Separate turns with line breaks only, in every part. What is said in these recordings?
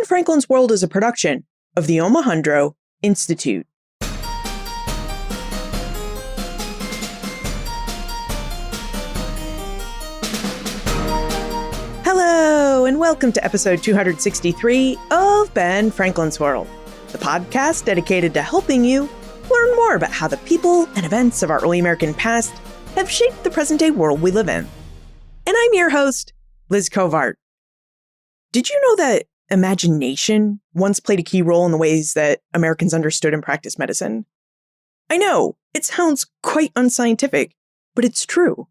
Ben Franklin's World is a production of the Omohundro Institute. Hello, and welcome to episode 263 of Ben Franklin's World, the podcast dedicated to helping you learn more about how the people and events of our early American past have shaped the present-day world we live in. And I'm your host, Liz Covart. Did you know that imagination once played a key role in the ways that Americans understood and practiced medicine? I know, it sounds quite unscientific, but it's true.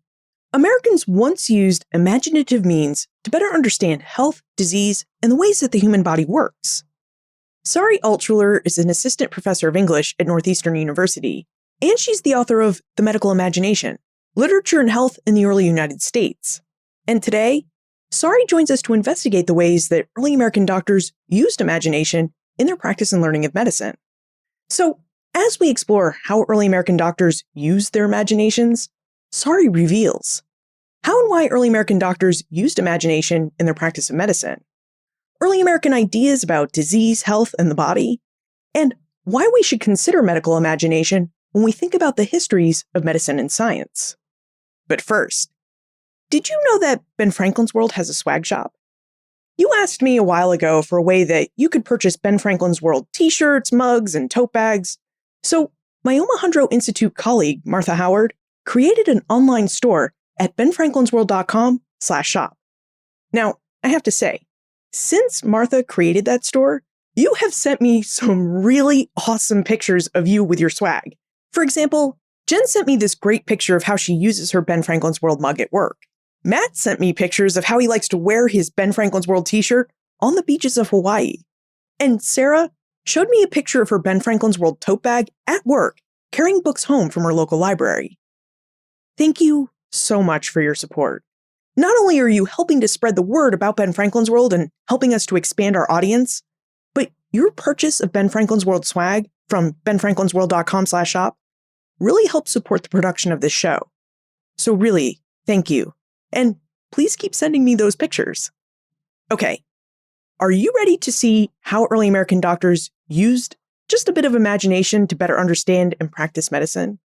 Americans once used imaginative means to better understand health, disease, and the ways that the human body works. Sari Altschuler is an assistant professor of English at Northeastern University, and she's the author of The Medical Imagination, Literature and Health in the Early United States. And today, Sari joins us to investigate the ways that early American doctors used imagination in their practice and learning of medicine. So, as we explore how early American doctors used their imaginations, Sari reveals how and why early American doctors used imagination in their practice of medicine, early American ideas about disease, health, and the body, and why we should consider medical imagination when we think about the histories of medicine and science. But first, did you know that Ben Franklin's World has a swag shop? You asked me a while ago for a way that you could purchase Ben Franklin's World t-shirts, mugs, and tote bags. So my Omohundro Institute colleague, Martha Howard, created an online store at benfranklinsworld.com/shop. Now, I have to say, since Martha created that store, you have sent me some really awesome pictures of you with your swag. For example, Jen sent me this great picture of how she uses her Ben Franklin's World mug at work. Matt sent me pictures of how he likes to wear his Ben Franklin's World t-shirt on the beaches of Hawaii. And Sarah showed me a picture of her Ben Franklin's World tote bag at work, carrying books home from her local library. Thank you so much for your support. Not only are you helping to spread the word about Ben Franklin's World and helping us to expand our audience, but your purchase of Ben Franklin's World swag from benfranklinsworld.com/shop really helps support the production of this show. So really, thank you. And please keep sending me those pictures. Okay, are you ready to see how early American doctors used just a bit of imagination to better understand and practice medicine?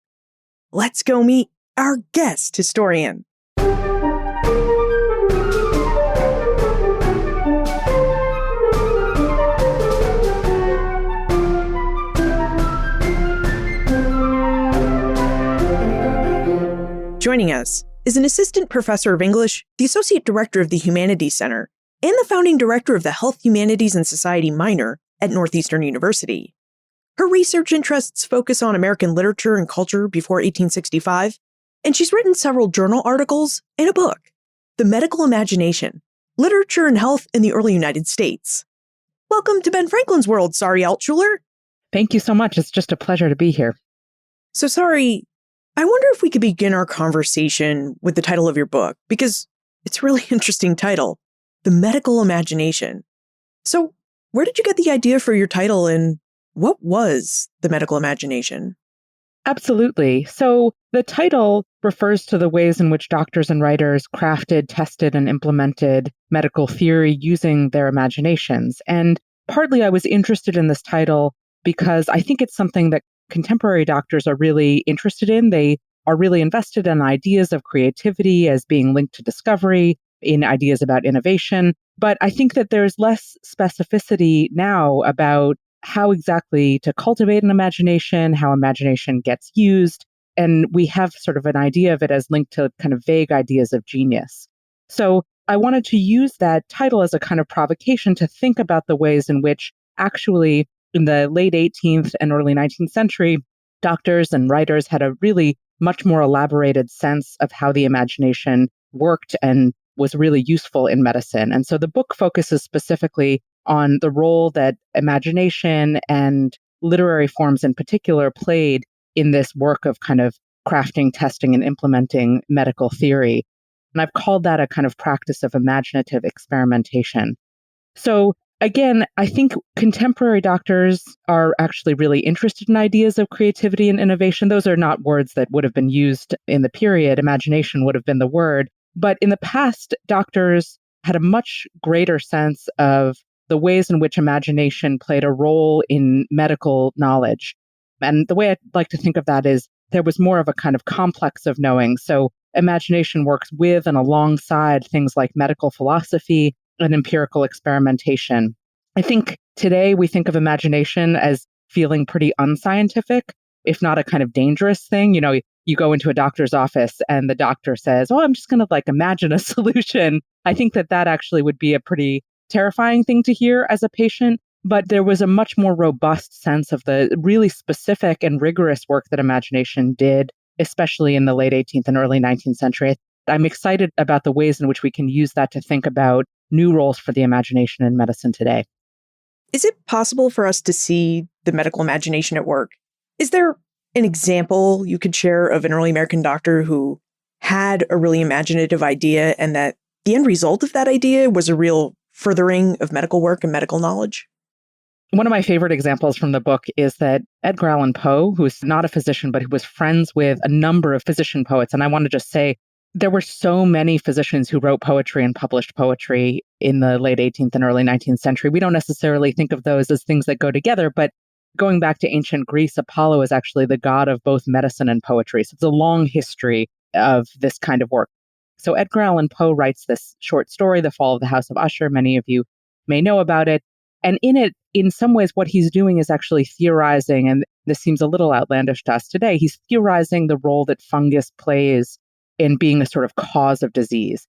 Let's go meet our guest historian. Joining us is an assistant professor of English, the associate director of the Humanities Center, and the founding director of the Health, Humanities, and Society minor at Northeastern University. Her research interests focus on American literature and culture before 1865, and she's written several journal articles and a book, The Medical Imagination, Literature and Health in the Early United States. Welcome to Ben Franklin's World, Sari Altschuler.
Thank you so much. It's just a pleasure to be here.
So, Sari, I wonder if we could begin our conversation with the title of your book, because it's a really interesting title, The Medical Imagination. So, where did you get the idea for your title, and what was the medical imagination?
Absolutely. So the title refers to the ways in which doctors and writers crafted, tested, and implemented medical theory using their imaginations. And partly I was interested in this title because I think it's something that contemporary doctors are really interested in. They are really invested in ideas of creativity as being linked to discovery, in ideas about innovation. But I think that there's less specificity now about how exactly to cultivate an imagination, how imagination gets used. And we have sort of an idea of it as linked to kind of vague ideas of genius. So I wanted to use that title as a kind of provocation to think about the ways in which actually in the late 18th and early 19th century, doctors and writers had a really much more elaborated sense of how the imagination worked and was really useful in medicine. And so the book focuses specifically on the role that imagination and literary forms in particular played in this work of kind of crafting, testing, and implementing medical theory. And I've called that a kind of practice of imaginative experimentation. So again, I think contemporary doctors are actually really interested in ideas of creativity and innovation. Those are not words that would have been used in the period. Imagination would have been the word. But in the past, doctors had a much greater sense of the ways in which imagination played a role in medical knowledge. And the way I like to think of that is there was more of a kind of complex of knowing. So imagination works with and alongside things like medical philosophy and empirical experimentation. I think today we think of imagination as feeling pretty unscientific, if not a kind of dangerous thing. You go into a doctor's office and the doctor says, "Oh, I'm just going to imagine a solution." I think that actually would be a pretty terrifying thing to hear as a patient. But there was a much more robust sense of the really specific and rigorous work that imagination did, especially in the late 18th and early 19th century. I'm excited about the ways in which we can use that to think about new roles for the imagination in medicine today.
Is it possible for us to see the medical imagination at work? Is there an example you could share of an early American doctor who had a really imaginative idea and that the end result of that idea was a real furthering of medical work and medical knowledge?
One of my favorite examples from the book is that Edgar Allan Poe, who's not a physician, but who was friends with a number of physician poets. And I want to just say, there were so many physicians who wrote poetry and published poetry in the late 18th and early 19th century. We don't necessarily think of those as things that go together, but going back to ancient Greece, Apollo is actually the god of both medicine and poetry. So it's a long history of this kind of work. So Edgar Allan Poe writes this short story, The Fall of the House of Usher. Many of you may know about it. And in it, in some ways, what he's doing is actually theorizing, and this seems a little outlandish to us today, he's theorizing the role that fungus plays in being a sort of cause of disease.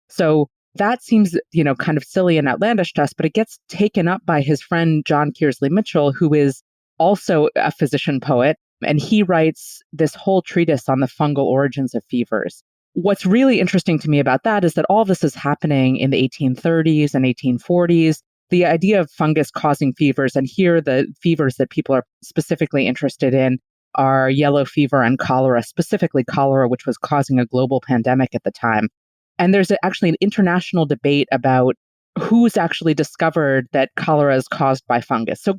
So that seems, kind of silly and outlandish to us, but it gets taken up by his friend, John Kearsley Mitchell, who is also a physician poet, and he writes this whole treatise on the fungal origins of fevers. What's really interesting to me about that is that all this is happening in the 1830s and 1840s. The idea of fungus causing fevers, and here the fevers that people are specifically interested in are yellow fever and cholera, specifically cholera, which was causing a global pandemic at the time. And there's actually an international debate about who's actually discovered that cholera is caused by fungus. So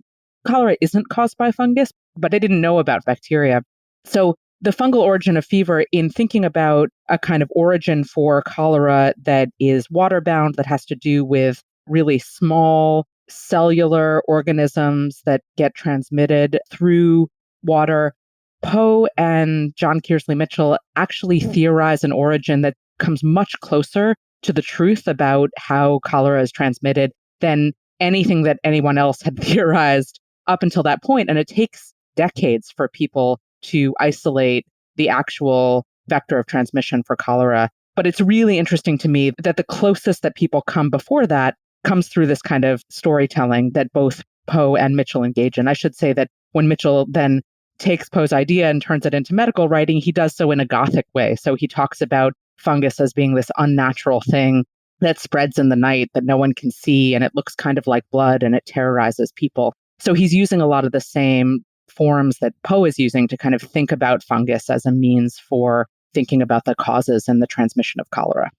cholera isn't caused by fungus, but they didn't know about bacteria. So the fungal origin of fever, in thinking about a kind of origin for cholera that is waterbound, that has to do with really small cellular organisms that get transmitted through water, Poe and John Kearsley Mitchell actually theorize an origin that comes much closer to the truth about how cholera is transmitted than anything that anyone else had theorized up until that point. And it takes decades for people to isolate the actual vector of transmission for cholera. But it's really interesting to me that the closest that people come before that comes through this kind of storytelling that both Poe and Mitchell engage in. I should say that when Mitchell then takes Poe's idea and turns it into medical writing, he does so in a Gothic way. So he talks about fungus as being this unnatural thing that spreads in the night that no one can see, and it looks kind of like blood and it terrorizes people. So he's using a lot of the same forms that Poe is using to kind of think about fungus as a means for thinking about the causes and the transmission of cholera.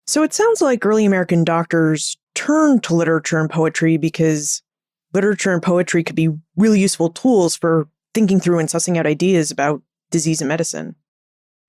So it sounds like early American doctors turned to literature and poetry because literature and poetry could be really useful tools for thinking through and sussing out ideas about disease and medicine.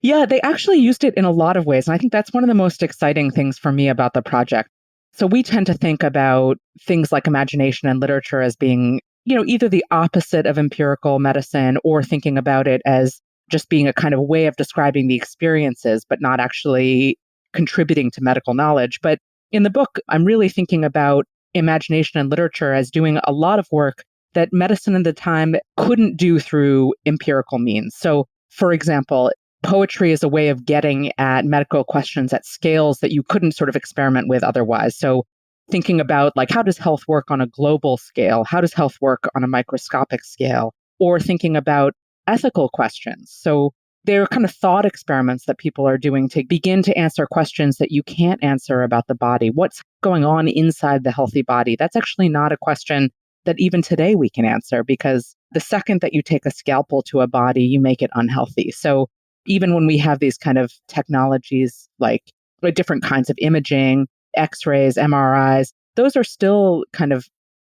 Yeah, they actually used it in a lot of ways. And I think that's one of the most exciting things for me about the project. So we tend to think about things like imagination and literature as being, either the opposite of empirical medicine or thinking about it as just being a kind of way of describing the experiences, but not actually contributing to medical knowledge. But in the book, I'm really thinking about imagination and literature as doing a lot of work that medicine at the time couldn't do through empirical means. So, for example, poetry is a way of getting at medical questions at scales that you couldn't sort of experiment with otherwise. So thinking about how does health work on a global scale? How does health work on a microscopic scale? Or thinking about ethical questions. So they're kind of thought experiments that people are doing to begin to answer questions that you can't answer about the body. What's going on inside the healthy body? That's actually not a question that even today we can answer, because the second that you take a scalpel to a body, you make it unhealthy. So even when we have these kind of technologies like different kinds of imaging, X-rays, MRIs, those are still kind of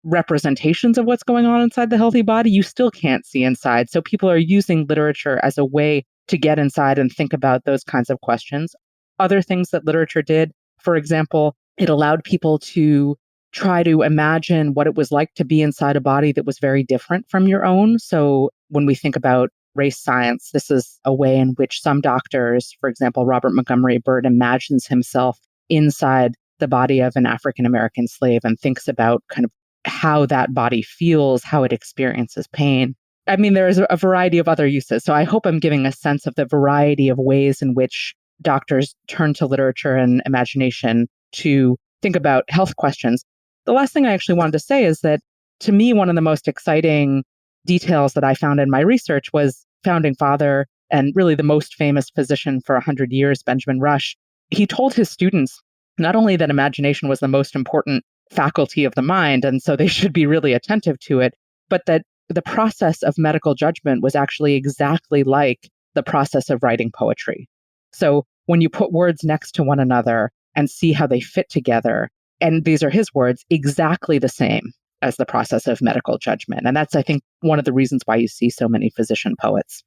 representations of what's going on inside the healthy body. You still can't see inside. So people are using literature as a way to get inside and think about those kinds of questions. Other things that literature did, for example, it allowed people to try to imagine what it was like to be inside a body that was very different from your own. So when we think about race science, this is a way in which some doctors, for example, Robert Montgomery Burt, imagines himself inside the body of an African American slave and thinks about kind of how that body feels, how it experiences pain. I mean, there is a variety of other uses. So I hope I'm giving a sense of the variety of ways in which doctors turn to literature and imagination to think about health questions. The last thing I actually wanted to say is that, to me, one of the most exciting details that I found in my research was founding father and really the most famous physician for 100 years, Benjamin Rush. He told his students not only that imagination was the most important faculty of the mind, and so they should be really attentive to it, but that the process of medical judgment was actually exactly like the process of writing poetry. So when you put words next to one another and see how they fit together, and these are his words, exactly the same as the process of medical judgment. And that's, I think, one of the reasons why you see so many physician poets.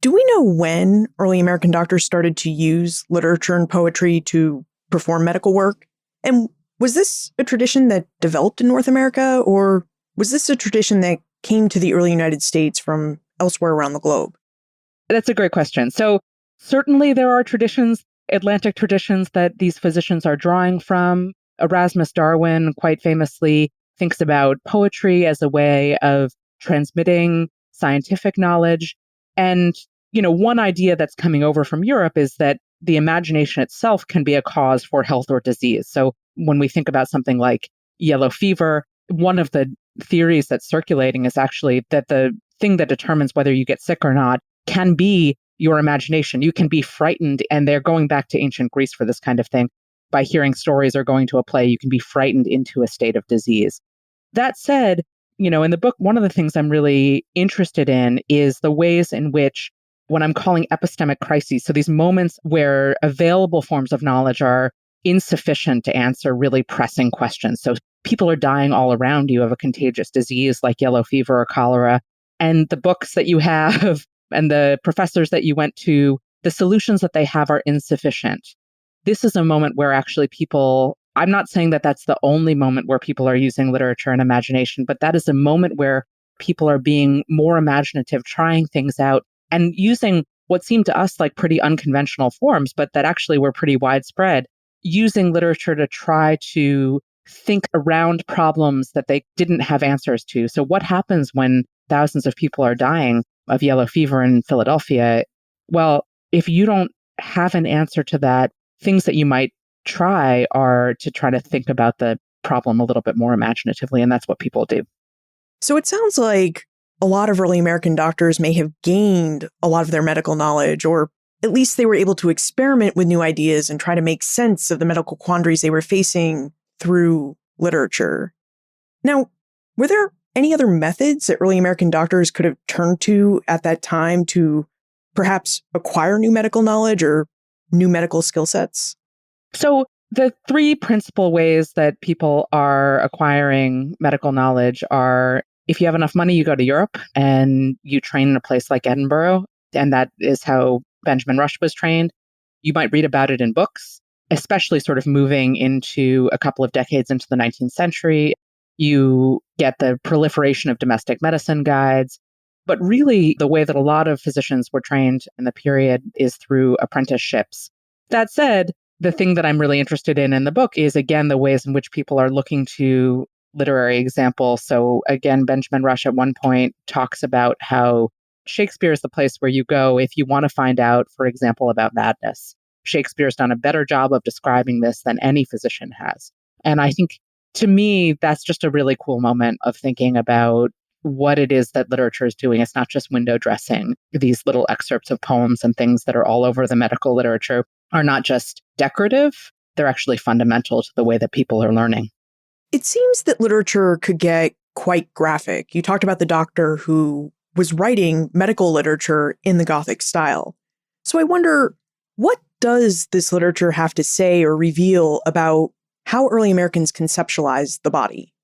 Do we know when early American doctors started to use literature and poetry to perform medical work? And was this a tradition that developed in North America, or was this a tradition that came to the early United States from elsewhere around the globe?
That's a great question. So certainly there are traditions, Atlantic traditions, that these physicians are drawing from. Erasmus Darwin quite famously thinks about poetry as a way of transmitting scientific knowledge. And, one idea that's coming over from Europe is that the imagination itself can be a cause for health or disease. So when we think about something like yellow fever, one of the theories that's circulating is actually that the thing that determines whether you get sick or not can be your imagination. You can be frightened, and they're going back to ancient Greece for this kind of thing. By hearing stories or going to a play, you can be frightened into a state of disease. That said, in the book, one of the things I'm really interested in is the ways in which, what I'm calling epistemic crises, so these moments where available forms of knowledge are insufficient to answer really pressing questions. So people are dying all around you of a contagious disease like yellow fever or cholera, and the books that you have and the professors that you went to, the solutions that they have are insufficient. This is a moment where actually I'm not saying that that's the only moment where people are using literature and imagination, but that is a moment where people are being more imaginative, trying things out, and using what seemed to us like pretty unconventional forms, but that actually were pretty widespread, using literature to try to think around problems that they didn't have answers to. So what happens when thousands of people are dying of yellow fever in Philadelphia? Well, if you don't have an answer to that, things that you might try are to try to think about the problem a little bit more imaginatively, and that's what people do.
So it sounds like a lot of early American doctors may have gained a lot of their medical knowledge, or at least they were able to experiment with new ideas and try to make sense of the medical quandaries they were facing through literature. Now, were there any other methods that early American doctors could have turned to at that time to perhaps acquire new medical knowledge or new medical skill sets?
So the three principal ways that people are acquiring medical knowledge are, if you have enough money, you go to Europe and you train in a place like Edinburgh. And that is how Benjamin Rush was trained. You might read about it in books, especially sort of moving into a couple of decades into the 19th century. You get the proliferation of domestic medicine guides. But really, the way that a lot of physicians were trained in the period is through apprenticeships. That said, the thing that I'm really interested in the book is, again, the ways in which people are looking to literary examples. So again, Benjamin Rush at one point talks about how Shakespeare is the place where you go if you want to find out, for example, about madness. Shakespeare's done a better job of describing this than any physician has. And I think, to me, that's just a really cool moment of thinking about what it is that literature is doing. It's not just window dressing. These little excerpts of poems and things that are all over the medical literature are not just decorative, they're actually fundamental to the way that people are learning.
It seems that literature could get quite graphic. You talked about the doctor who was writing medical literature in the Gothic style. So I wonder, what does this literature have to say or reveal about how early Americans conceptualized the body?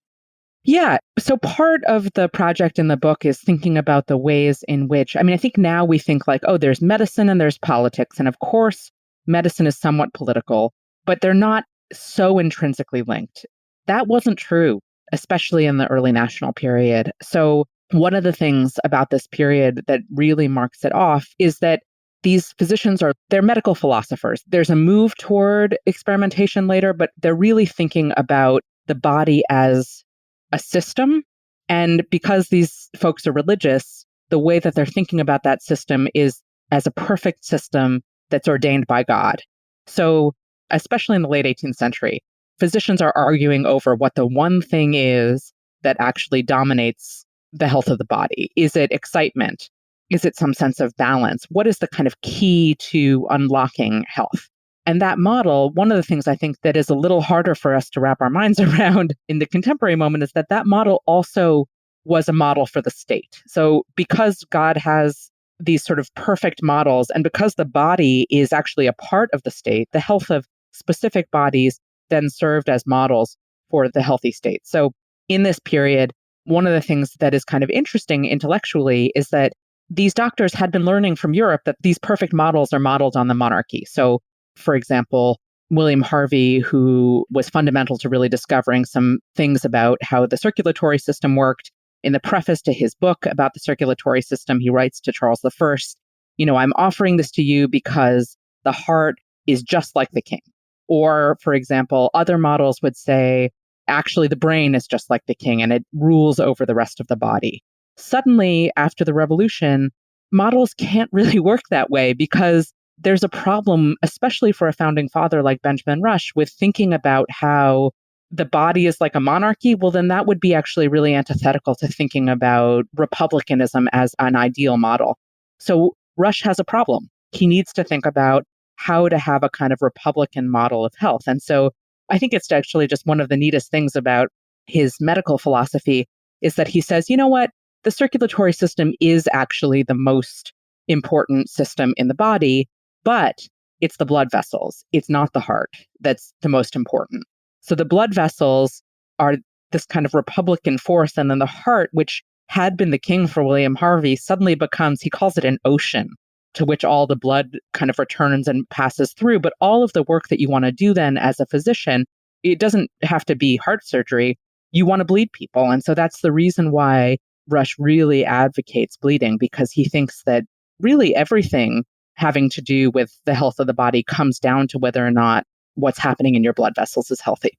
Yeah. So part of the project in the book is thinking about the ways in which, I think now we think like, oh, there's medicine and there's politics. And of course, medicine is somewhat political, but they're not so intrinsically linked. That wasn't true, especially in the early national period. So one of the things about this period that really marks it off is that these physicians they're medical philosophers. There's a move toward experimentation later, but they're really thinking about the body as a system. And because these folks are religious, the way that they're thinking about that system is as a perfect system that's ordained by God. So, especially in the late 18th century, physicians are arguing over what the one thing is that actually dominates the health of the body. Is it excitement? Is it some sense of balance? What is the kind of key to unlocking health? And that model, one of the things I think that is a little harder for us to wrap our minds around in the contemporary moment is that that model also was a model for the state. So because God has these sort of perfect models, and because the body is actually a part of the state, the health of specific bodies then served as models for the healthy state. So in this period, one of the things that is kind of interesting intellectually is that these doctors had been learning from Europe that these perfect models are modeled on the monarchy. So, for example, William Harvey, who was fundamental to really discovering some things about how the circulatory system worked, in the preface to his book about the circulatory system, he writes to Charles I, I'm offering this to you because the heart is just like the king. Or, for example, other models would say, actually, the brain is just like the king and it rules over the rest of the body. Suddenly, after the revolution, models can't really work that way because there's a problem, especially for a founding father like Benjamin Rush, with thinking about how the body is like a monarchy. Well, then that would be actually really antithetical to thinking about republicanism as an ideal model. So Rush has a problem. He needs to think about how to have a kind of Republican model of health. And so I think it's actually just one of the neatest things about his medical philosophy is that he says, you know what? The circulatory system is actually the most important system in the body, but it's the blood vessels. It's not the heart that's the most important. So the blood vessels are this kind of Republican force. And then the heart, which had been the king for William Harvey, suddenly becomes, he calls it an ocean to which all the blood kind of returns and passes through. But all of the work that you want to do then as a physician, it doesn't have to be heart surgery. You want to bleed people. And so that's the reason why Rush really advocates bleeding, because he thinks that really everything having to do with the health of the body comes down to whether or not what's happening in your blood vessels is healthy.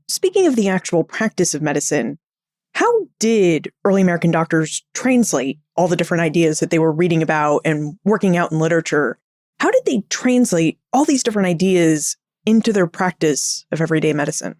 Speaking of the actual practice of medicine, how did early American doctors translate all the different ideas that they were reading about and working out in literature? How did they translate all these different ideas into their practice of everyday medicine?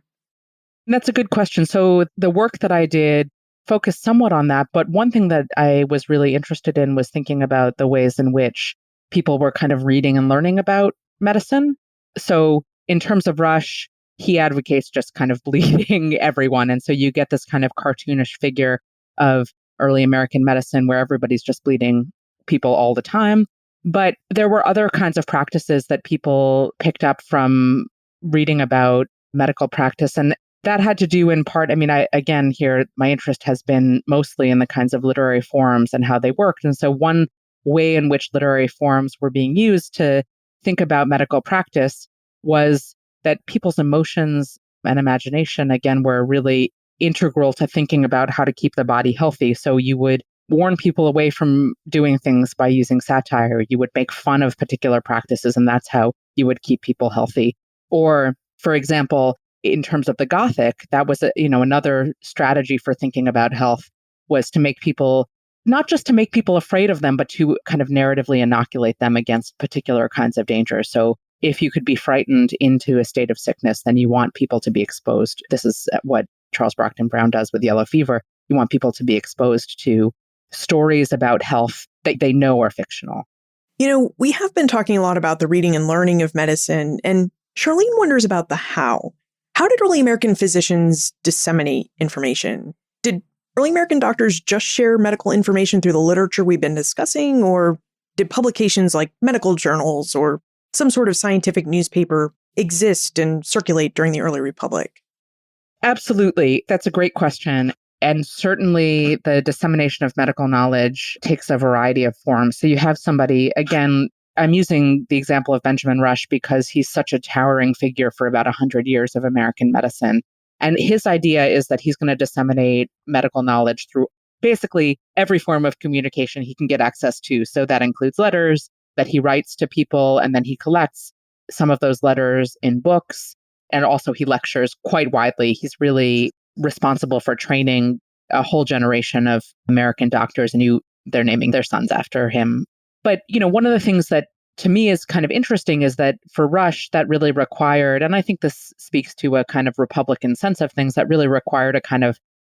That's a good question. So the work that I did focused somewhat on that, but one thing that I was really interested in was thinking about the ways in which people were kind of reading and learning about medicine. So in terms of Rush, he advocates just kind of bleeding everyone. And so you get this kind of cartoonish figure of early American medicine where everybody's just bleeding people all the time. But there were other kinds of practices that people picked up from reading about medical practice. And that had to do in part, here, my interest has been mostly in the kinds of literary forms and how they worked. And so one way in which literary forms were being used to think about medical practice was that people's emotions and imagination, again, were really integral to thinking about how to keep the body healthy. So you would warn people away from doing things by using satire. You would make fun of particular practices, and that's how you would keep people healthy. Or, for example, in terms of the Gothic, that was another strategy for thinking about health, was to make people, not just to make people afraid of them, but to kind of narratively inoculate them against particular kinds of danger. So if you could be frightened into a state of sickness, then you want people to be exposed. This is what Charles Brockden Brown does with yellow fever. You want people to be exposed to stories about health that they know are fictional.
We have been talking a lot about the reading and learning of medicine, and Charlene wonders about the how. How did early American physicians disseminate information? Did early American doctors just share medical information through the literature we've been discussing, or did publications like medical journals or some sort of scientific newspaper exist and circulate during the early Republic?
Absolutely. That's a great question. And certainly the dissemination of medical knowledge takes a variety of forms. So you have somebody, again, I'm using the example of Benjamin Rush because he's such a towering figure for about 100 years of American medicine. And his idea is that he's going to disseminate medical knowledge through basically every form of communication he can get access to. So that includes letters that he writes to people, and then he collects some of those letters in books. And also he lectures quite widely. He's really responsible for training a whole generation of American doctors, and they're naming their sons after him. But, one of the things that to me is kind of interesting is that for Rush, that really required, and I think this speaks to a kind of Republican sense of things, that really required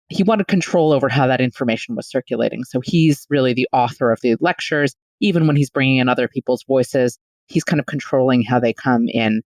he wanted control over how that information was circulating. So he's really the author of the lectures. Even when he's bringing in other people's voices, he's kind of controlling how they come in.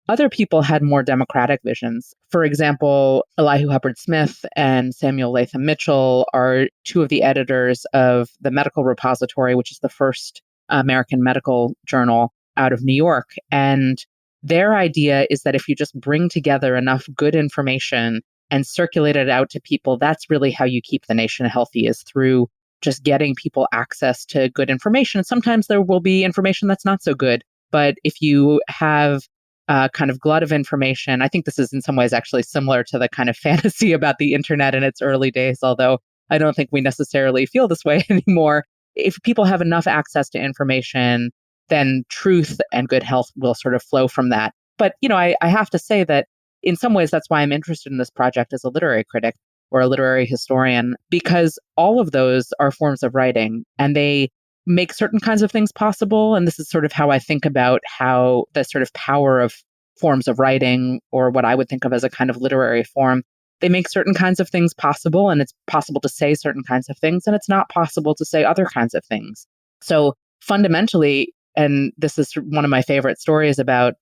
Other people had more democratic visions. For example, Elihu Hubbard Smith and Samuel Latham Mitchell are two of the editors of the Medical Repository, which is the first American medical journal out of New York. And their idea is that if you just bring together enough good information and circulate it out to people, that's really how you keep the nation healthy, is through just getting people access to good information. And sometimes there will be information that's not so good. But if you have a kind of glut of information, I think this is in some ways actually similar to the kind of fantasy about the internet in its early days, although I don't think we necessarily feel this way anymore. If people have enough access to information, then truth and good health will sort of flow from that. But, I have to say that in some ways, that's why I'm interested in this project as a literary critic or a literary historian, because all of those are forms of writing and they make certain kinds of things possible. And this is sort of how I think about how the sort of power of forms of writing, or what I would think of as a kind of literary form, they make certain kinds of things possible, and it's possible to say certain kinds of things, and it's not possible to say other kinds of things. So fundamentally, and this is one of my favorite stories about,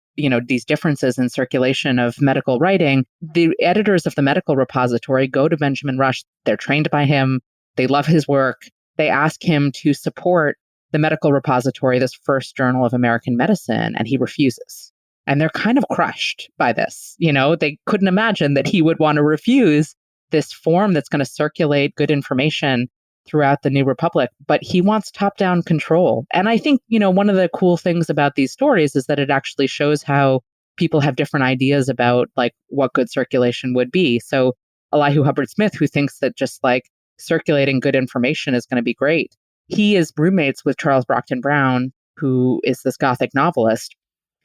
these differences in circulation of medical writing, the editors of the Medical Repository go to Benjamin Rush. They're trained by him. They love his work. They ask him to support the Medical Repository, this first journal of American medicine, and he refuses. And they're kind of crushed by this. They couldn't imagine that he would want to refuse this form that's going to circulate good information throughout the New Republic, but he wants top-down control. And I think, one of the cool things about these stories is that it actually shows how people have different ideas about like what good circulation would be. So Elihu Hubbard Smith, who thinks that just like circulating good information is going to be great, he is roommates with Charles Brockden Brown, who is this Gothic novelist.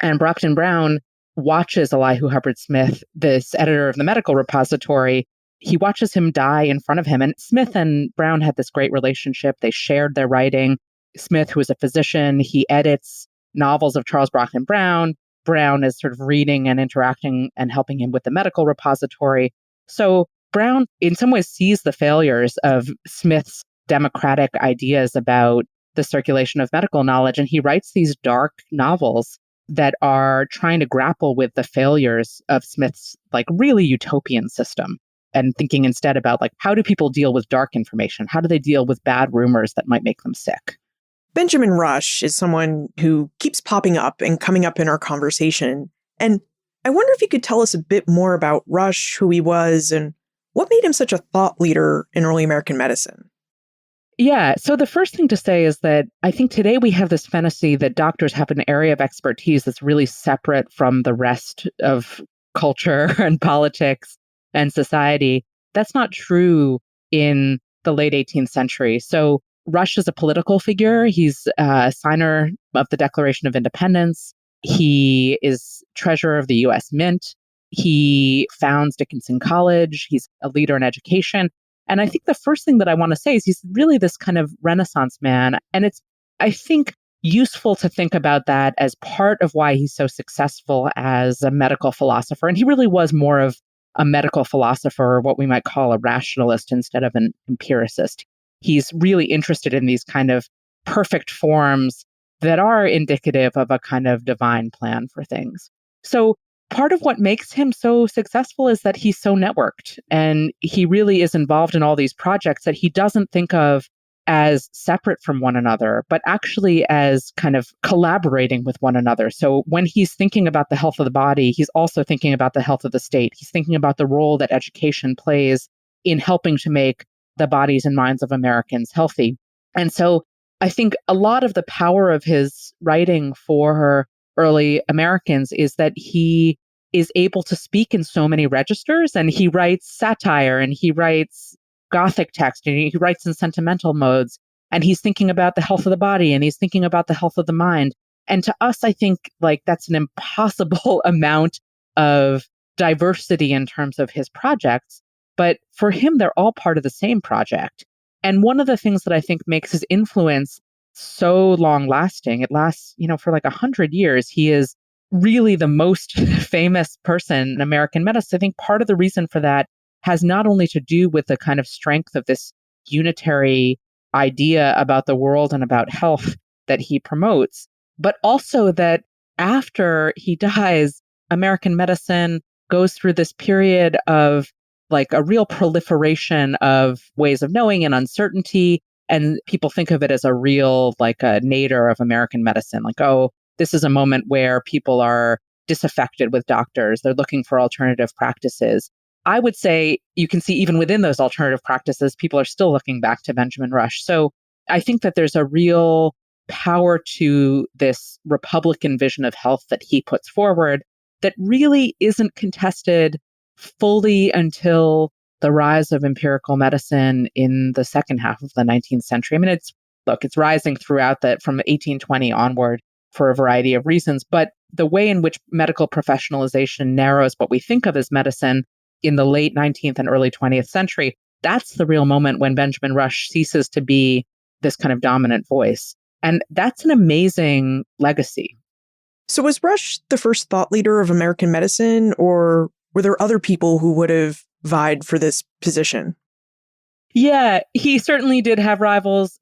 And Brockden Brown watches Elihu Hubbard Smith, this editor of the Medical Repository. He watches him die in front of him. And Smith and Brown had this great relationship. They shared their writing. Smith, who is a physician, he edits novels of Charles Brockden Brown. Brown is sort of reading and interacting and helping him with the Medical Repository. So Brown, in some ways, sees the failures of Smith's democratic ideas about the circulation of medical knowledge. And he writes these dark novels that are trying to grapple with the failures of Smith's like really utopian system, and thinking instead about like, how do people deal with dark information? How do they deal with bad rumors that might make them sick?
Benjamin Rush is someone who keeps popping up and coming up in our conversation. And I wonder if you could tell us a bit more about Rush, who he was, and what made him such a thought leader in early American medicine.
Yeah. So the first thing to say is that I think today we have this fantasy that doctors have an area of expertise that's really separate from the rest of culture and politics and society. That's not true in the late 18th century. So Rush is a political figure. He's a signer of the Declaration of Independence. He is treasurer of the U.S. Mint. He founds Dickinson College. He's a leader in education. And I think the first thing that I want to say is he's really this kind of Renaissance man. And it's, I think, useful to think about that as part of why he's so successful as a medical philosopher. And he really was more of a medical philosopher, what we might call a rationalist instead of an empiricist. He's really interested in these kind of perfect forms that are indicative of a kind of divine plan for things. So part of what makes him so successful is that he's so networked, and he really is involved in all these projects that he doesn't think of as separate from one another, but actually as kind of collaborating with one another. So when he's thinking about the health of the body, he's also thinking about the health of the state. He's thinking about the role that education plays in helping to make the bodies and minds of Americans healthy. And so I think a lot of the power of his writing for early Americans is that he is able to speak in so many registers, and he writes satire and he writes Gothic text and he writes in sentimental modes, and he's thinking about the health of the body and he's thinking about the health of the mind. And to us, I think like that's an impossible amount of diversity in terms of his projects. But for him, they're all part of the same project. And one of the things that I think makes his influence so long lasting, it lasts, for like 100 years. He is really the most famous person in American medicine. I think part of the reason for that has not only to do with the kind of strength of this unitary idea about the world and about health that he promotes, but also that after he dies, American medicine goes through this period of like a real proliferation of ways of knowing and uncertainty. And people think of it as a real, like a nadir of American medicine. Like, oh, this is a moment where people are disaffected with doctors. They're looking for alternative practices. I would say you can see even within those alternative practices, people are still looking back to Benjamin Rush. So I think that there's a real power to this Republican vision of health that he puts forward that really isn't contested fully until the rise of empirical medicine in the second half of the 19th century. I mean, it's rising throughout from 1820 onward for a variety of reasons, but the way in which medical professionalization narrows what we think of as medicine in the late 19th and early 20th century, that's the real moment when Benjamin Rush ceases to be this kind of dominant voice. And that's an amazing legacy.
So was Rush the first thought leader of American medicine, or were there other people who would have vied for this position?
Yeah, he certainly did have rivals.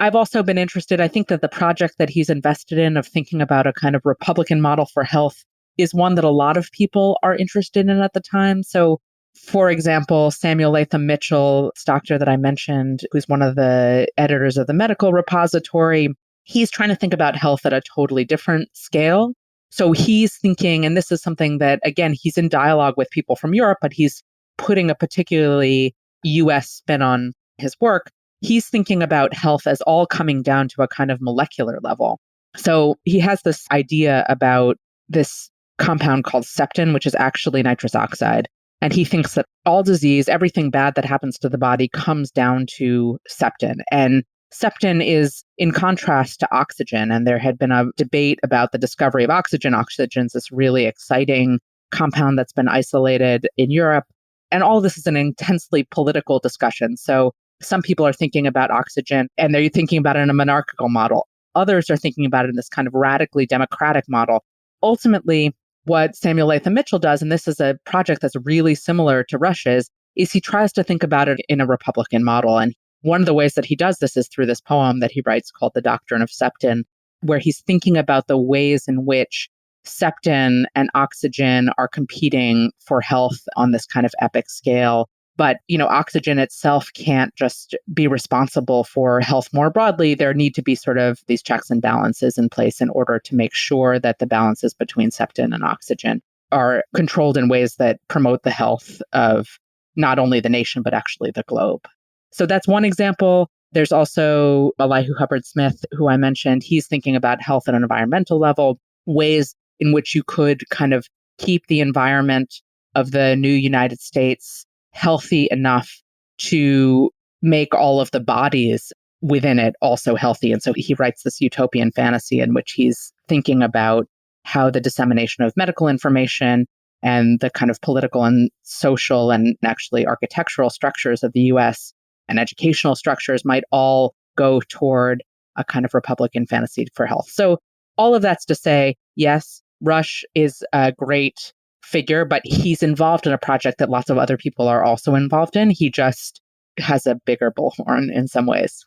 I've also been interested. I think that the project that he's invested in of thinking about a kind of Republican model for health is one that a lot of people are interested in at the time. So, for example, Samuel Latham Mitchell, this doctor that I mentioned, who's one of the editors of the Medical Repository, he's trying to think about health at a totally different scale. So he's thinking, and this is something that, again, he's in dialogue with people from Europe, but he's putting a particularly US spin on his work. He's thinking about health as all coming down to a kind of molecular level. So he has this idea about this compound called septin, which is actually nitrous oxide. And he thinks that all disease, everything bad that happens to the body comes down to septin. And septin is in contrast to oxygen. And there had been a debate about the discovery of oxygen. Oxygen is this really exciting compound that's been isolated in Europe. And all of this is an intensely political discussion. So some people are thinking about oxygen and they're thinking about it in a monarchical model. Others are thinking about it in this kind of radically democratic model. Ultimately, what Samuel Latham Mitchell does, and this is a project that's really similar to Rush's, is he tries to think about it in a Republican model. And one of the ways that he does this is through this poem that he writes called The Doctrine of Septin, where he's thinking about the ways in which septin and oxygen are competing for health on this kind of epic scale. But, oxygen itself can't just be responsible for health more broadly. There need to be sort of these checks and balances in place in order to make sure that the balances between septin and oxygen are controlled in ways that promote the health of not only the nation, but actually the globe. So that's one example. There's also Elihu Hubbard Smith, who I mentioned. He's thinking about health at an environmental level, ways in which you could kind of keep the environment of the new United States healthy enough to make all of the bodies within it also healthy. And so he writes this utopian fantasy in which he's thinking about how the dissemination of medical information and the kind of political and social and actually architectural structures of the US and educational structures might all go toward a kind of Republican fantasy for health. So all of that's to say, yes, Rush is a great figure, but he's involved in a project that lots of other people are also involved in. He just has a bigger bullhorn in some ways.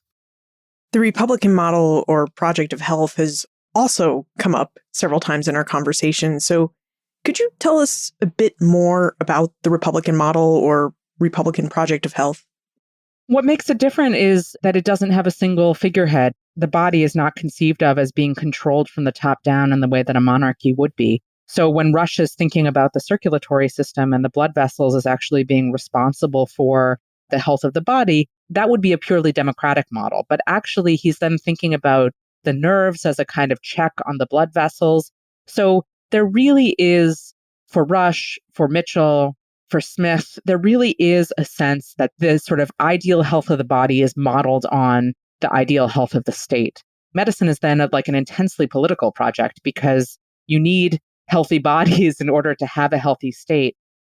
The Republican model or project of health has also come up several times in our conversation. So could you tell us a bit more about the Republican model or Republican project of health?
What makes it different is that it doesn't have a single figurehead. The body is not conceived of as being controlled from the top down in the way that a monarchy would be. So when Rush is thinking about the circulatory system and the blood vessels as actually being responsible for the health of the body, that would be a purely democratic model. But actually, he's then thinking about the nerves as a kind of check on the blood vessels. So there really is, for Rush, for Mitchell, for Smith, there really is a sense that the sort of ideal health of the body is modeled on the ideal health of the state. Medicine is then like an intensely political project because you need healthy bodies in order to have a healthy state.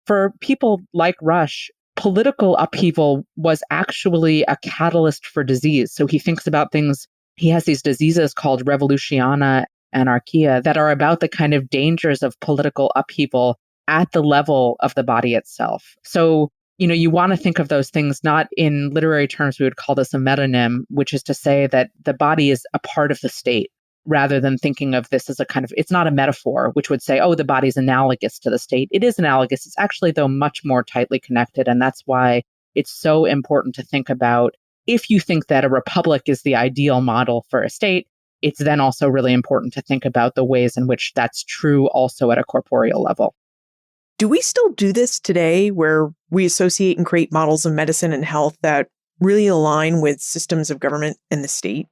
For people like Rush, political upheaval was actually a catalyst for disease. So he thinks about things, he has these diseases called revolutiona anarchia that are about the kind of dangers of political upheaval at the level of the body itself. So, you want to think of those things not in literary terms, we would call this a metonym, which is to say that the body is a part of the state rather than thinking of this as a kind of, it's not a metaphor, which would say, oh, the body's analogous to the state. It is analogous. It's actually, though, much more tightly connected. And that's why it's so important to think about, if you think that a republic is the ideal model for a state, it's then also really important to think about the ways in which that's true also at a corporeal level.
Do we still do this today where we associate and create models of medicine and health that really align with systems of government and the state?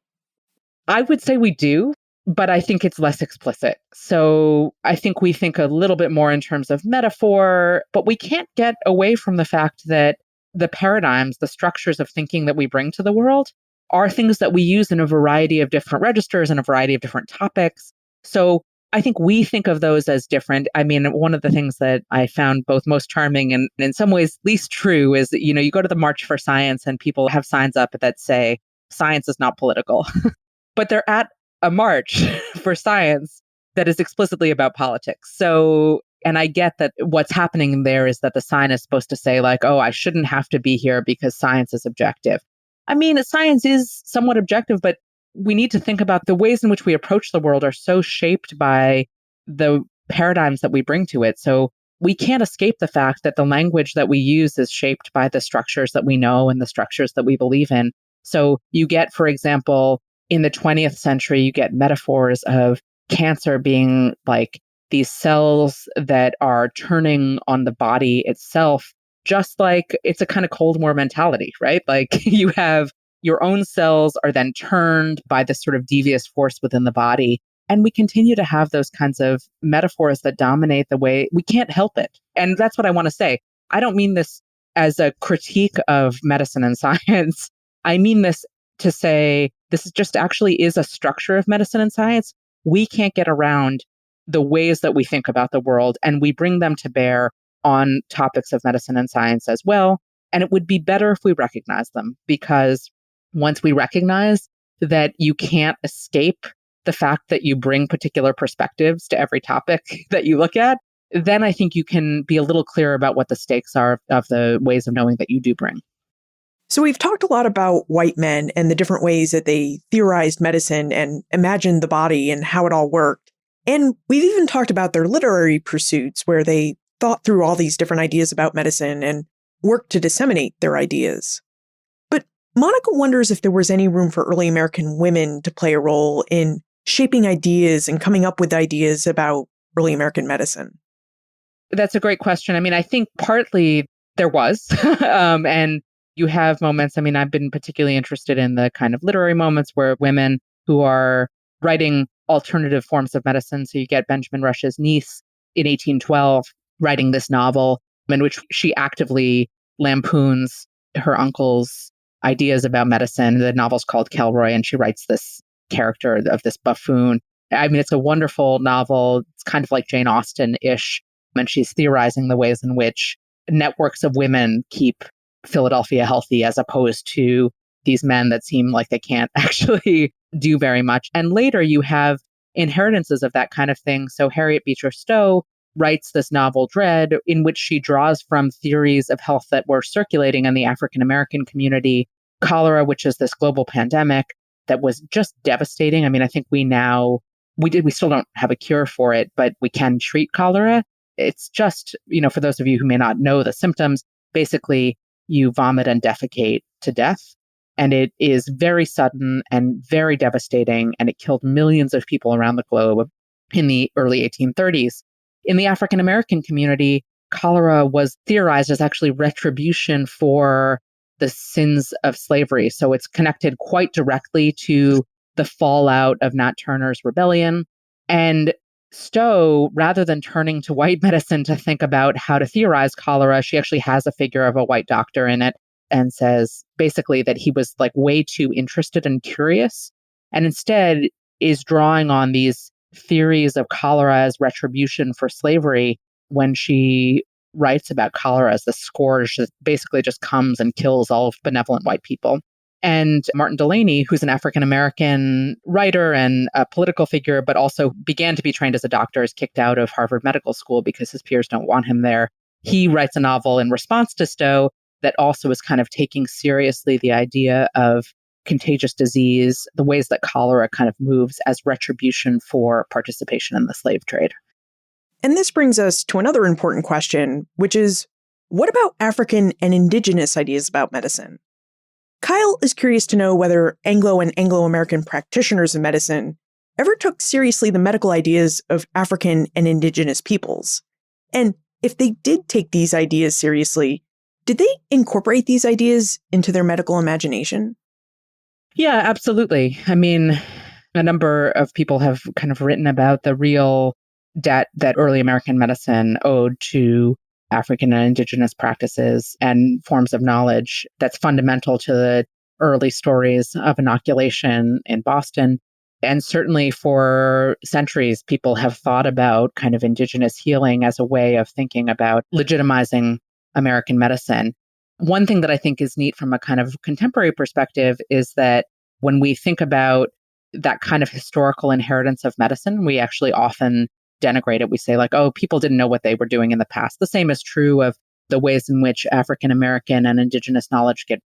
I would say we do, but I think it's less explicit. So I think we think a little bit more in terms of metaphor, but we can't get away from the fact that the paradigms, the structures of thinking that we bring to the world are things that we use in a variety of different registers and a variety of different topics. So I think we think of those as different. I mean, one of the things that I found both most charming and in some ways least true is that, you go to the March for Science and people have signs up that say, science is not political. But they're at a march for science that is explicitly about politics. So, and I get that what's happening there is that the sign is supposed to say like, oh, I shouldn't have to be here because science is objective. I mean, science is somewhat objective, but we need to think about the ways in which we approach the world are so shaped by the paradigms that we bring to it. So we can't escape the fact that the language that we use is shaped by the structures that we know and the structures that we believe in. So you get, for example, in the 20th century, you get metaphors of cancer being like these cells that are turning on the body itself, just like it's a kind of Cold War mentality, right? Like you have your own cells are then turned by this sort of devious force within the body. And we continue to have those kinds of metaphors that dominate the way we can't help it. And that's what I want to say. I don't mean this as a critique of medicine and science. I mean this to say this is just actually is a structure of medicine and science. We can't get around the ways that we think about the world, and we bring them to bear on topics of medicine and science as well. And it would be better if we recognize them, because once we recognize that you can't escape the fact that you bring particular perspectives to every topic that you look at, then I think you can be a little clearer about what the stakes are of the ways of knowing that you do bring.
So we've talked a lot about white men and the different ways that they theorized medicine and imagined the body and how it all worked. And we've even talked about their literary pursuits where they thought through all these different ideas about medicine and worked to disseminate their ideas. But Monica wonders if there was any room for early American women to play a role in shaping ideas and coming up with ideas about early American medicine.
That's a great question. I mean, I think partly there was, and you have moments, I mean, I've been particularly interested in the kind of literary moments where women who are writing alternative forms of medicine. So you get Benjamin Rush's niece in 1812 writing this novel in which she actively lampoons her uncle's ideas about medicine. The novel's called Kelroy, and she writes this character of this buffoon. I mean, it's a wonderful novel. It's kind of like Jane Austen-ish, and she's theorizing the ways in which networks of women keep Philadelphia healthy, as opposed to these men that seem like they can't actually do very much. And later you have inheritances of that kind of thing. So Harriet Beecher Stowe writes this novel, Dread, in which she draws from theories of health that were circulating in the African American community. Cholera, which is this global pandemic that was just devastating. I mean, I think we still don't have a cure for it, but we can treat cholera. It's just, for those of you who may not know the symptoms, basically you vomit and defecate to death. And it is very sudden and very devastating. And it killed millions of people around the globe in the early 1830s. In the African American community, cholera was theorized as actually retribution for the sins of slavery. So it's connected quite directly to the fallout of Nat Turner's rebellion. And Stowe, rather than turning to white medicine to think about how to theorize cholera, she actually has a figure of a white doctor in it and says basically that he was like way too interested and curious, and instead is drawing on these theories of cholera as retribution for slavery when she writes about cholera as the scourge that basically just comes and kills all of benevolent white people. And Martin Delany, who's an African American writer and a political figure, but also began to be trained as a doctor, is kicked out of Harvard Medical School because his peers don't want him there. He writes a novel in response to Stowe that also is kind of taking seriously the idea of contagious disease, the ways that cholera kind of moves as retribution for participation in the slave trade.
And this brings us to another important question, which is, what about African and indigenous ideas about medicine? Kyle is curious to know whether Anglo and Anglo-American practitioners of medicine ever took seriously the medical ideas of African and indigenous peoples. And if they did take these ideas seriously, did they incorporate these ideas into their medical imagination?
Yeah, absolutely. I mean, a number of people have kind of written about the real debt that early American medicine owed to African and indigenous practices and forms of knowledge that's fundamental to the early stories of inoculation in Boston. And certainly for centuries, people have thought about kind of indigenous healing as a way of thinking about legitimizing American medicine. One thing that I think is neat from a kind of contemporary perspective is that when we think about that kind of historical inheritance of medicine, we actually often denigrate it. We say like, oh, people didn't know what they were doing in the past. The same is true of the ways in which African American and indigenous knowledge get,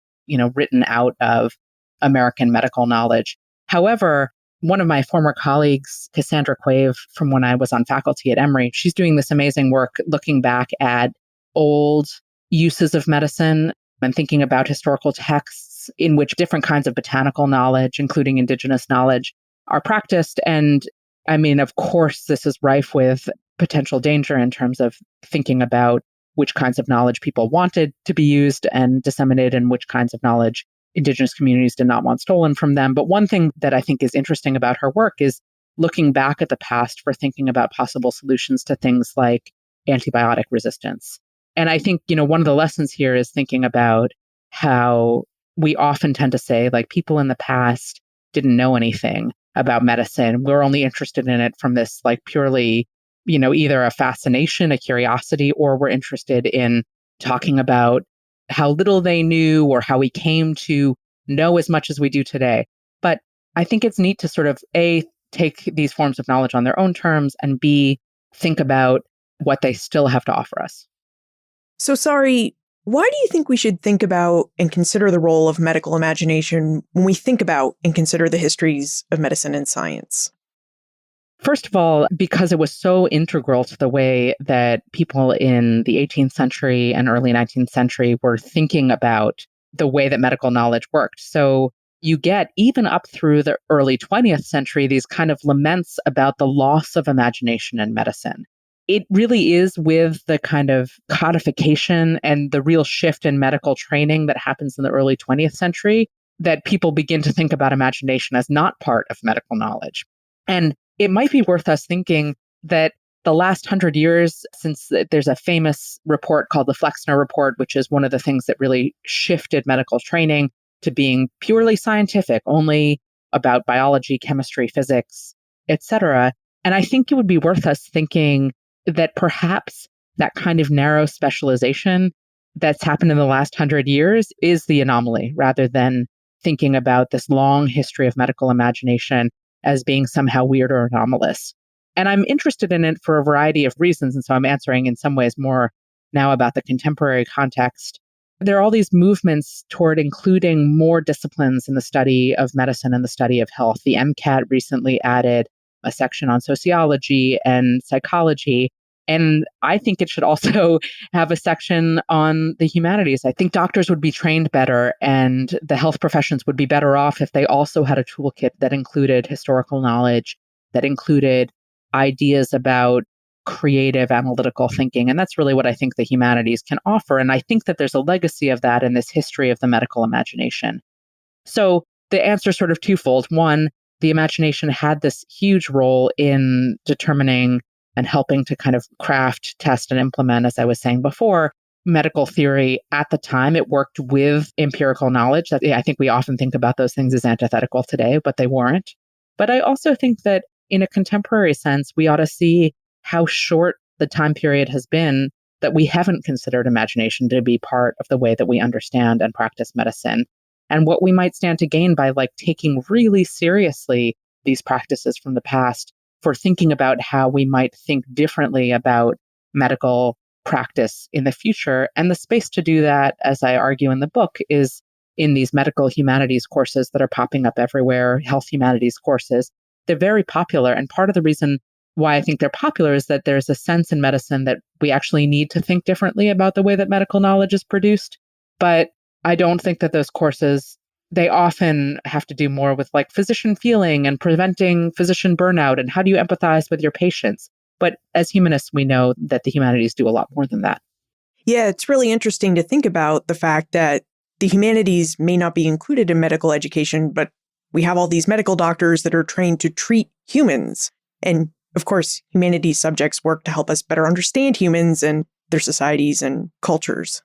written out of American medical knowledge. However, one of my former colleagues, Cassandra Quave, from when I was on faculty at Emory, she's doing this amazing work looking back at old uses of medicine and thinking about historical texts in which different kinds of botanical knowledge, including indigenous knowledge, are practiced. And I mean, of course, this is rife with potential danger in terms of thinking about which kinds of knowledge people wanted to be used and disseminated and which kinds of knowledge indigenous communities did not want stolen from them. But one thing that I think is interesting about her work is looking back at the past for thinking about possible solutions to things like antibiotic resistance. And I think, one of the lessons here is thinking about how we often tend to say, like, people in the past didn't know anything about medicine. We're only interested in it from this, like, purely, either a fascination, a curiosity, or we're interested in talking about how little they knew or how we came to know as much as we do today. But I think it's neat to sort of, A, take these forms of knowledge on their own terms, and B, think about what they still have to offer us.
So, Sari, why do you think we should think about and consider the role of medical imagination when we think about and consider the histories of medicine and science?
First of all, because it was so integral to the way that people in the 18th century and early 19th century were thinking about the way that medical knowledge worked. So you get, even up through the early 20th century, these kind of laments about the loss of imagination in medicine. It really is with the kind of codification and the real shift in medical training that happens in the early 20th century that people begin to think about imagination as not part of medical knowledge. And it might be worth us thinking that the last 100 years, since there's a famous report called the Flexner Report, which is one of the things that really shifted medical training to being purely scientific, only about biology, chemistry, physics, etc. And I think it would be worth us thinking that perhaps that kind of narrow specialization that's happened in the last 100 years is the anomaly, rather than thinking about this long history of medical imagination as being somehow weird or anomalous. And I'm interested in it for a variety of reasons. And so I'm answering in some ways more now about the contemporary context. There are all these movements toward including more disciplines in the study of medicine and the study of health. The MCAT recently added a section on sociology and psychology. And I think it should also have a section on the humanities. I think doctors would be trained better and the health professions would be better off if they also had a toolkit that included historical knowledge, that included ideas about creative analytical thinking. And that's really what I think the humanities can offer. And I think that there's a legacy of that in this history of the medical imagination. So the answer is sort of twofold. One, the imagination had this huge role in determining and helping to kind of craft, test, and implement, as I was saying before, medical theory at the time. It worked with empirical knowledge. I think we often think about those things as antithetical today, but they weren't. But I also think that in a contemporary sense, we ought to see how short the time period has been that we haven't considered imagination to be part of the way that we understand and practice medicine, and what we might stand to gain by taking really seriously these practices from the past for thinking about how we might think differently about medical practice in the future. And the space to do that, as I argue in the book, is in these medical humanities courses that are popping up everywhere, health humanities courses. They're very popular. And part of the reason why I think they're popular is that there's a sense in medicine that we actually need to think differently about the way that medical knowledge is produced. But I don't think that those courses, they often have to do more with physician feeling and preventing physician burnout and how do you empathize with your patients. But as humanists, we know that the humanities do a lot more than that.
Yeah, it's really interesting to think about the fact that the humanities may not be included in medical education, but we have all these medical doctors that are trained to treat humans. And of course, humanities subjects work to help us better understand humans and their societies and cultures.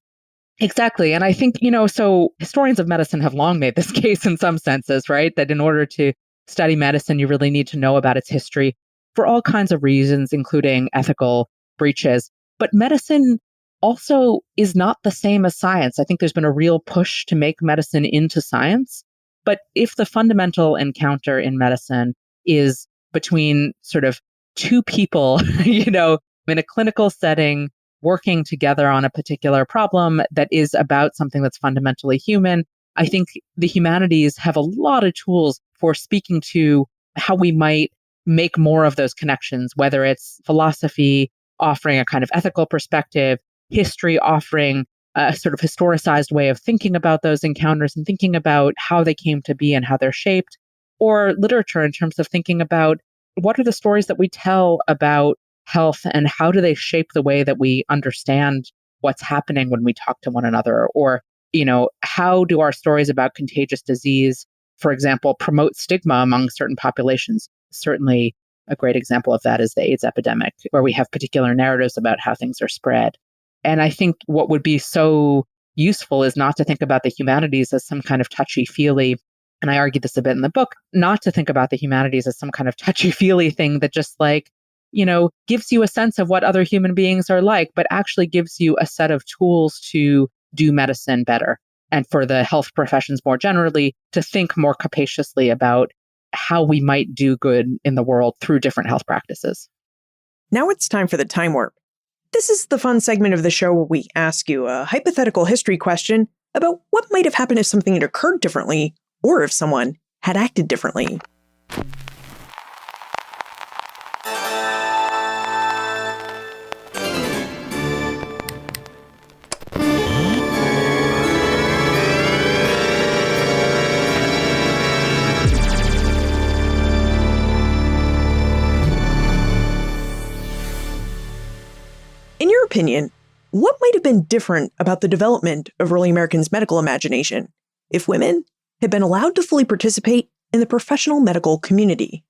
Exactly. And I think, so historians of medicine have long made this case in some senses, right? That in order to study medicine, you really need to know about its history for all kinds of reasons, including ethical breaches. But medicine also is not the same as science. I think there's been a real push to make medicine into science. But if the fundamental encounter in medicine is between sort of two people, in a clinical setting, working together on a particular problem that is about something that's fundamentally human, I think the humanities have a lot of tools for speaking to how we might make more of those connections, whether it's philosophy offering a kind of ethical perspective, history offering a sort of historicized way of thinking about those encounters and thinking about how they came to be and how they're shaped, or literature in terms of thinking about what are the stories that we tell about health and how do they shape the way that we understand what's happening when we talk to one another? Or, how do our stories about contagious disease, for example, promote stigma among certain populations? Certainly a great example of that is the AIDS epidemic, where we have particular narratives about how things are spread. And I think what would be so useful is not to think about the humanities as some kind of touchy-feely, and I argue this a bit in the book, not to think about the humanities as some kind of touchy-feely thing that just gives you a sense of what other human beings are like, but actually gives you a set of tools to do medicine better. And for the health professions more generally, to think more capaciously about how we might do good in the world through different health practices.
Now it's time for the time warp. This is the fun segment of the show where we ask you a hypothetical history question about what might have happened if something had occurred differently, or if someone had acted differently. In your opinion, what might have been different about the development of early Americans' medical imagination if women had been allowed to fully participate in the professional medical community?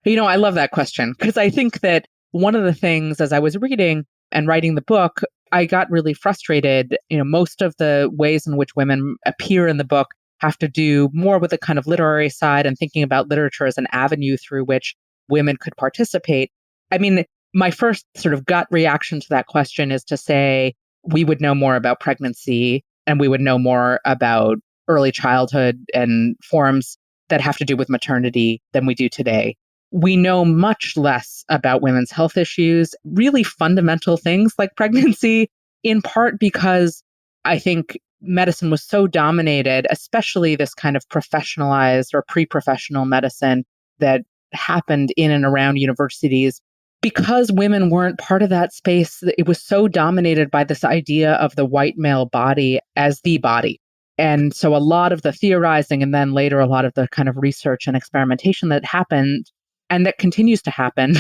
I love that question because I think that one of the things as I was reading and writing the book, I got really frustrated. Most of the ways in which women appear in the book have to do more with the kind of literary side and thinking about literature as an avenue through which women could participate. I mean, my first sort of gut reaction to that question is to say we would know more about pregnancy and we would know more about early childhood and forms that have to do with maternity than we do today. We know much less about women's health issues, really fundamental things like pregnancy, in part because I think medicine was so dominated, especially this kind of professionalized or pre-professional medicine that happened in and around universities. Because women weren't part of that space, it was so dominated by this idea of the white male body as the body. And so a lot of the theorizing and then later a lot of the kind of research and experimentation that happened and that continues to happen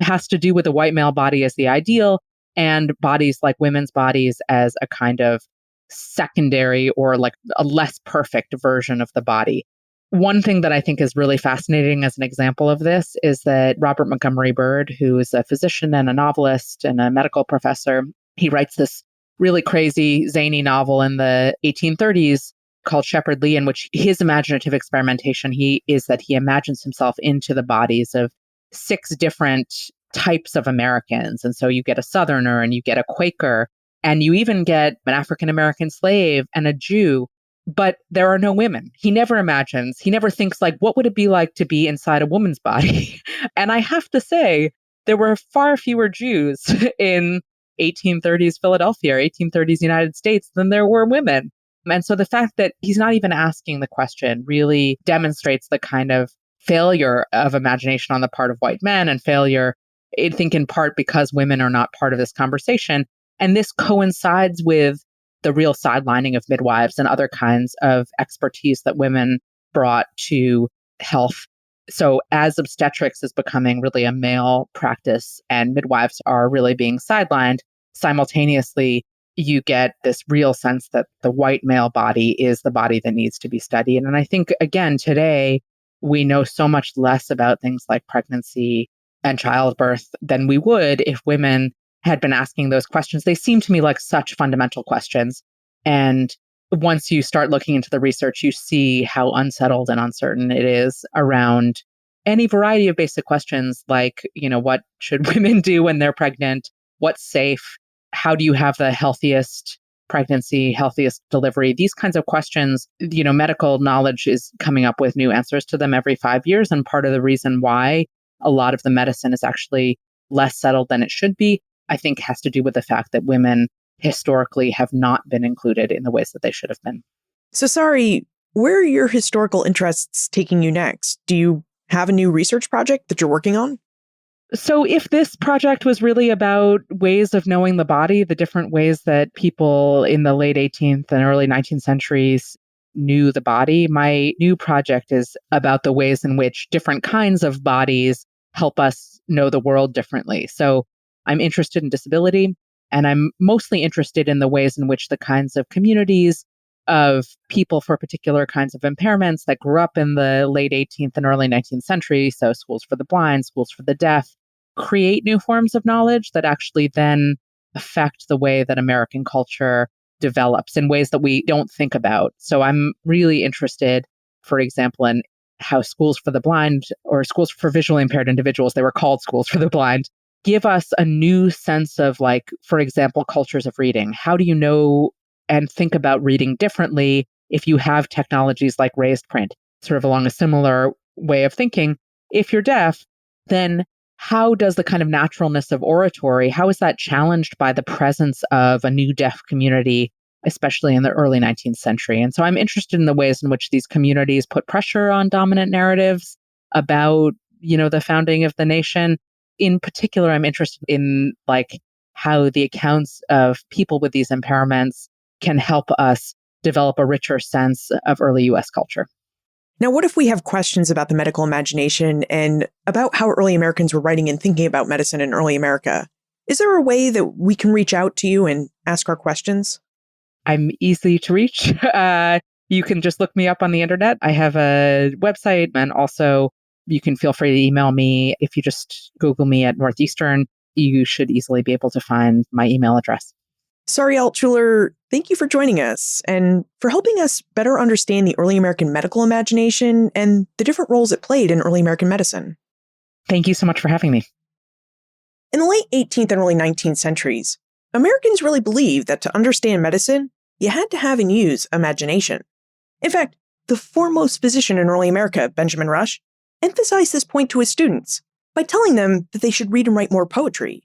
has to do with the white male body as the ideal and bodies like women's bodies as a kind of secondary or like a less perfect version of the body. One thing that I think is really fascinating as an example of this is that Robert Montgomery Bird, who is a physician and a novelist and a medical professor, he writes this really crazy, zany novel in the 1830s called Shepherd Lee, in which his imaginative experimentation is that he imagines himself into the bodies of 6 different types of Americans. And so you get a Southerner and you get a Quaker, and you even get an African-American slave and a Jew, but there are no women. He never thinks like, what would it be like to be inside a woman's body? And I have to say, there were far fewer Jews in 1830s Philadelphia or 1830s United States than there were women. And so the fact that he's not even asking the question really demonstrates the kind of failure of imagination on the part of white men, and failure, I think, in part because women are not part of this conversation. And this coincides with the real sidelining of midwives and other kinds of expertise that women brought to health. So as obstetrics is becoming really a male practice and midwives are really being sidelined, simultaneously, you get this real sense that the white male body is the body that needs to be studied. And I think, again, today, we know so much less about things like pregnancy and childbirth than we would if women had been asking those questions. They seem to me like such fundamental questions. And once you start looking into the research, you see how unsettled and uncertain it is around any variety of basic questions like, what should women do when they're pregnant? What's safe? How do you have the healthiest pregnancy, healthiest delivery? These kinds of questions, medical knowledge is coming up with new answers to them every 5 years. And part of the reason why a lot of the medicine is actually less settled than it should be, I think, has to do with the fact that women historically have not been included in the ways that they should have been.
So, Sari, where are your historical interests taking you next? Do you have a new research project that you're working on?
So if this project was really about ways of knowing the body, the different ways that people in the late 18th and early 19th centuries knew the body, my new project is about the ways in which different kinds of bodies help us know the world differently. So I'm interested in disability, and I'm mostly interested in the ways in which the kinds of communities of people for particular kinds of impairments that grew up in the late 18th and early 19th century, so schools for the blind, schools for the deaf, create new forms of knowledge that actually then affect the way that American culture develops in ways that we don't think about. So I'm really interested, for example, in how schools for the blind, or schools for visually impaired individuals, they were called schools for the blind, give us a new sense of, like, for example, cultures of reading. How do you know and think about reading differently if you have technologies like raised print, sort of along a similar way of thinking? If you're deaf, then how does the kind of naturalness of oratory, how is that challenged by the presence of a new deaf community, especially in the early 19th century? And so I'm interested in the ways in which these communities put pressure on dominant narratives about, the founding of the nation. In particular, I'm interested in how the accounts of people with these impairments can help us develop a richer sense of early US culture.
Now, what if we have questions about the medical imagination and about how early Americans were writing and thinking about medicine in early America? Is there a way that we can reach out to you and ask our questions?
I'm easy to reach. You can just look me up on the internet. I have a website, and also you can feel free to email me. If you just Google me at Northeastern, you should easily be able to find my email address.
Sari Altschuler, thank you for joining us and for helping us better understand the early American medical imagination and the different roles it played in early American medicine.
Thank you so much for having me.
In the late 18th and early 19th centuries, Americans really believed that to understand medicine, you had to have and use imagination. In fact, the foremost physician in early America, Benjamin Rush, emphasized this point to his students by telling them that they should read and write more poetry.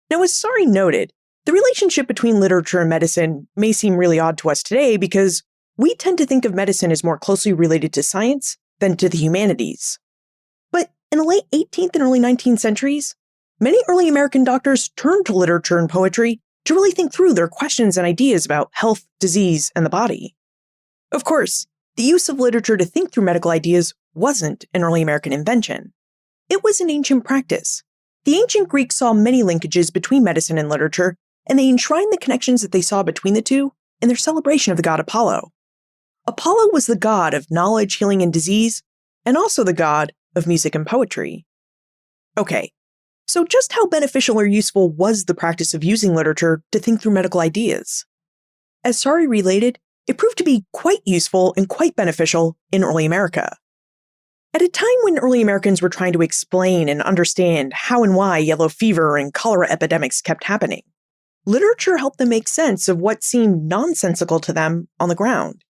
Now, as Sari noted, the relationship between literature and medicine may seem really odd to us today because we tend to think of medicine as more closely related to science than to the humanities. But in the late 18th and early 19th centuries, many early American doctors turned to literature and poetry to really think through their questions and ideas about health, disease, and the body. Of course, the use of literature to think through medical ideas wasn't an early American invention. It was an ancient practice. The ancient Greeks saw many linkages between medicine and literature, and they enshrined the connections that they saw between the two in their celebration of the god Apollo. Apollo was the god of knowledge, healing, and disease, and also the god of music and poetry. Okay, so just how beneficial or useful was the practice of using literature to think through medical ideas? As Sari related, it proved to be quite useful and quite beneficial in early America. At a time when early Americans were trying to explain and understand how and why yellow fever and cholera epidemics kept happening, literature helped them make sense of what seemed nonsensical to them on the ground.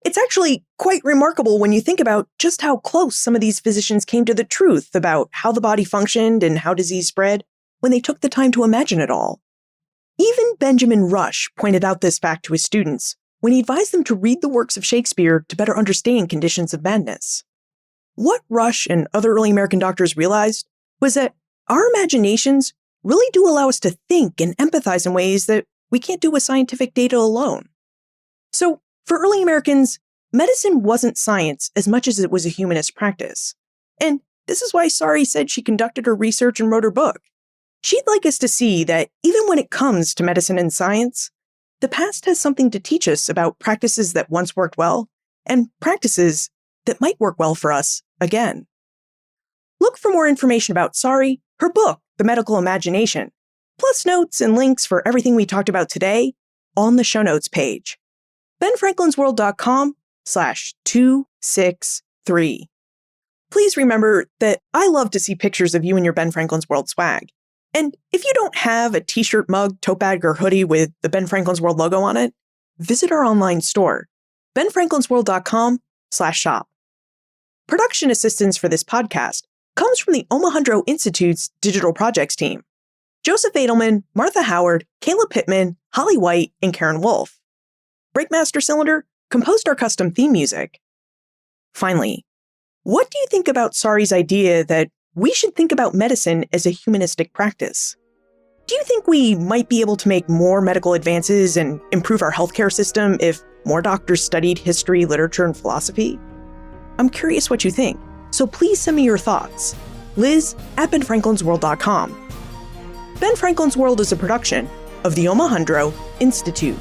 It's actually quite remarkable when you think about just how close some of these physicians came to the truth about how the body functioned and how disease spread when they took the time to imagine it all. Even Benjamin Rush pointed out this fact to his students when he advised them to read the works of Shakespeare to better understand conditions of madness. What Rush and other early American doctors realized was that our imaginations really do allow us to think and empathize in ways that we can't do with scientific data alone. So, for early Americans, medicine wasn't science as much as it was a humanist practice. And this is why Sari said she conducted her research and wrote her book. She'd like us to see that even when it comes to medicine and science, the past has something to teach us about practices that once worked well and practices that might work well for us again. Look for more information about Sari, her book, The Medical Imagination, plus notes and links for everything we talked about today on the show notes page. benfranklinsworld.com/263. Please remember that I love to see pictures of you and your Ben Franklin's World swag. And if you don't have a t-shirt, mug, tote bag, or hoodie with the Ben Franklin's World logo on it, visit our online store, benfranklinsworld.com/shop. Production assistance for this podcast comes from the Omohundro Institute's Digital Projects team. Joseph Edelman, Martha Howard, Kayla Pittman, Holly White, and Karen Wolf. Breakmaster Cylinder composed our custom theme music. Finally, what do you think about Sari's idea that we should think about medicine as a humanistic practice? Do you think we might be able to make more medical advances and improve our healthcare system if more doctors studied history, literature, and philosophy? I'm curious what you think, so please send me your thoughts. Liz@benfranklinsworld.com. Ben Franklin's World is a production of the Omohundro Institute.